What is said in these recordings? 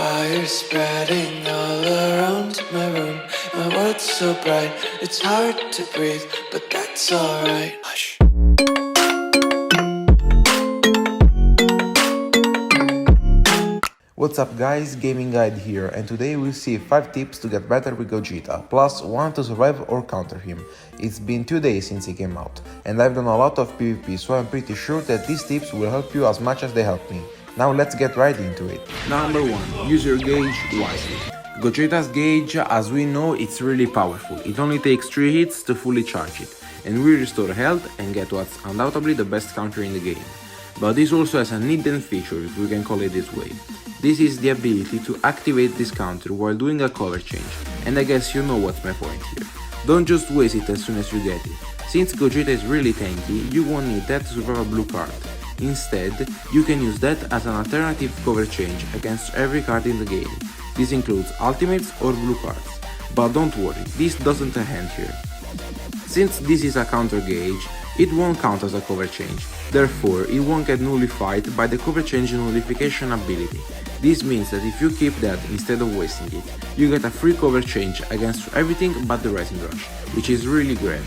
fire spreading all around my room. My world's so bright, it's hard to breathe, but that's alright. Hush. What's up guys, Gaming Guide here, and today we'll see 5 tips to get better with Gogeta, plus 1 to survive or counter him. It's been 2 days since he came out, and I've done a lot of PvP, so I'm pretty sure that these tips will help you as much as they helped me. Now let's get right into it. Number 1. Use your gauge wisely. Gogeta's gauge, as we know, it's really powerful. It only takes 3 hits to fully charge it, and will restore health and get what's undoubtedly the best counter in the game. But this also has a hidden feature, if we can call it this way. This is the ability to activate this counter while doing a cover change, and I guess you know what's my point here. Don't just waste it as soon as you get it. Since Gogeta is really tanky, you won't need that to survive a blue card. Instead, you can use that as an alternative cover change against every card in the game. This includes ultimates or blue cards. But don't worry, this doesn't end here. Since this is a counter gauge, it won't count as a cover change, therefore it won't get nullified by the cover change nullification ability. This means that if you keep that instead of wasting it, you get a free cover change against everything but the Rising Rush, which is really great.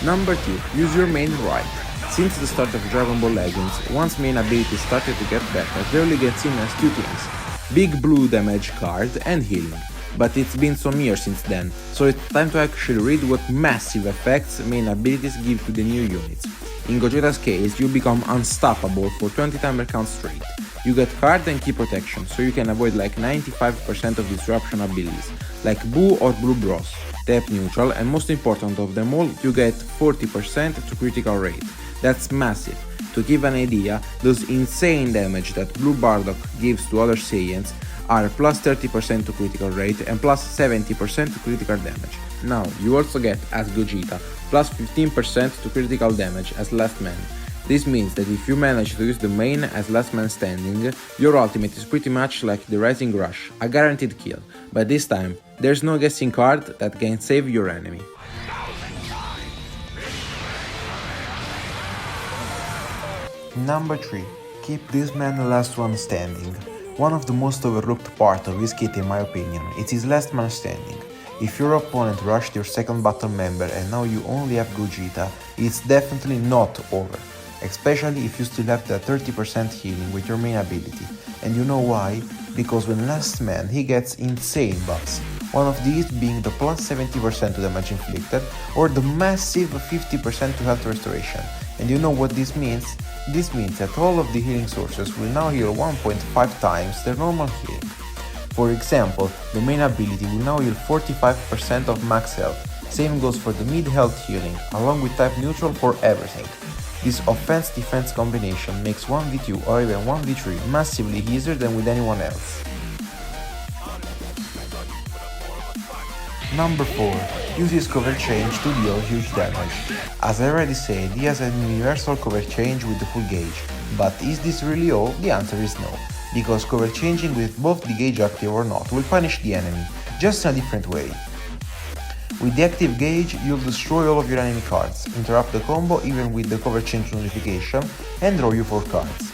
Number 2. Use your main right. Since the start of Dragon Ball Legends, once main ability started to get better, they only get seen as 2 things: big blue damage card and healing. But it's been some years since then, so it's time to actually read what massive effects main abilities give to the new units. In Gogeta's case, you become unstoppable for 20 timer counts straight. You get card and key protection, so you can avoid like 95% of disruption abilities, like Boo or Blue Bros. Tap neutral, and most important of them all, you get 40% to critical rate. That's massive. To give an idea, those insane damage that Blue Bardock gives to other Saiyans are plus 30% to critical rate and plus 70% to critical damage. Now, you also get, as Gogeta, plus 15% to critical damage as Last Man. This means that if you manage to use the main as Last Man Standing, your ultimate is pretty much like the Rising Rush, a guaranteed kill, but this time, there's no guessing card that can save your enemy. Number 3. Keep this man the last one standing. One of the most overlooked part of his kit in my opinion, is his last man standing. If your opponent rushed your second battle member and now you only have Gogeta, it's definitely not over. Especially if you still have that 30% healing with your main ability. And you know why? Because when last man he gets insane buffs. One of these being the plus 70% to damage inflicted or the massive 50% to health restoration. And you know what this means? This means that all of the healing sources will now heal 1.5 times their normal healing. For example, the main ability will now heal 45% of max health. Same goes for the mid health healing, along with type neutral for everything. This offense-defense combination makes 1v2 or even 1v3 massively easier than with anyone else. Number 4. Use his cover change to deal huge damage. As I already said, he has an universal cover change with the full gauge, but is this really all? The answer is no, because cover changing with both the gauge active or not will punish the enemy, just in a different way. With the active gauge, you'll destroy all of your enemy cards, interrupt the combo even with the cover change notification, and draw you 4 cards.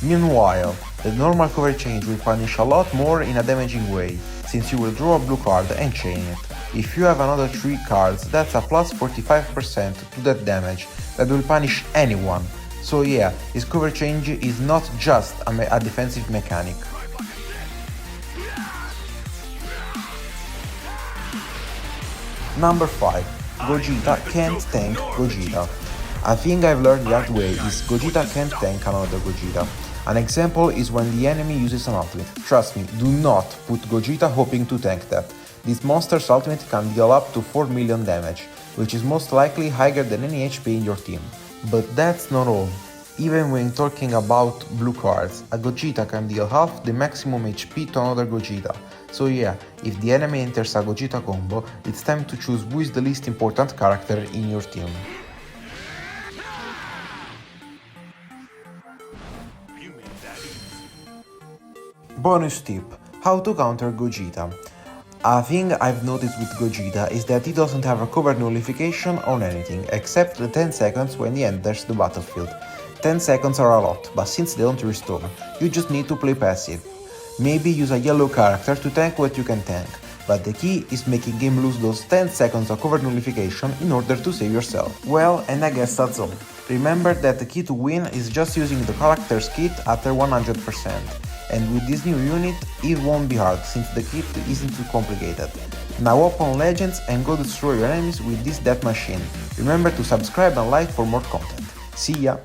Meanwhile, the normal cover change will punish a lot more in a damaging way, since you will draw a blue card and chain it. If you have another 3 cards, that's a plus 45% to that damage that will punish anyone. So yeah, his cover change is not just a defensive mechanic. Number 5. Gogeta can't tank Gogeta. A thing I've learned the hard way is Gogeta can't tank another Gogeta. An example is when the enemy uses an ultimate. Trust me, do not put Gogeta hoping to tank that. This monster's ultimate can deal up to 4 million damage, which is most likely higher than any HP in your team. But that's not all. Even when talking about blue cards, a Gogeta can deal half the maximum HP to another Gogeta. So yeah, if the enemy enters a Gogeta combo, it's time to choose who is the least important character in your team. Bonus tip: how to counter Gogeta. A thing I've noticed with Gogeta is that he doesn't have a cover nullification on anything, except the 10 seconds when he enters the battlefield. 10 seconds are a lot, but since they don't restore, you just need to play passive. Maybe use a yellow character to tank what you can tank, but the key is making game lose those 10 seconds of cover nullification in order to save yourself. Well, and I guess that's all. Remember that the key to win is just using the character's kit after 100%, and with this new unit, it won't be hard since the kit isn't too complicated. Now open Legends and go destroy your enemies with this death machine. Remember to subscribe and like for more content. See ya!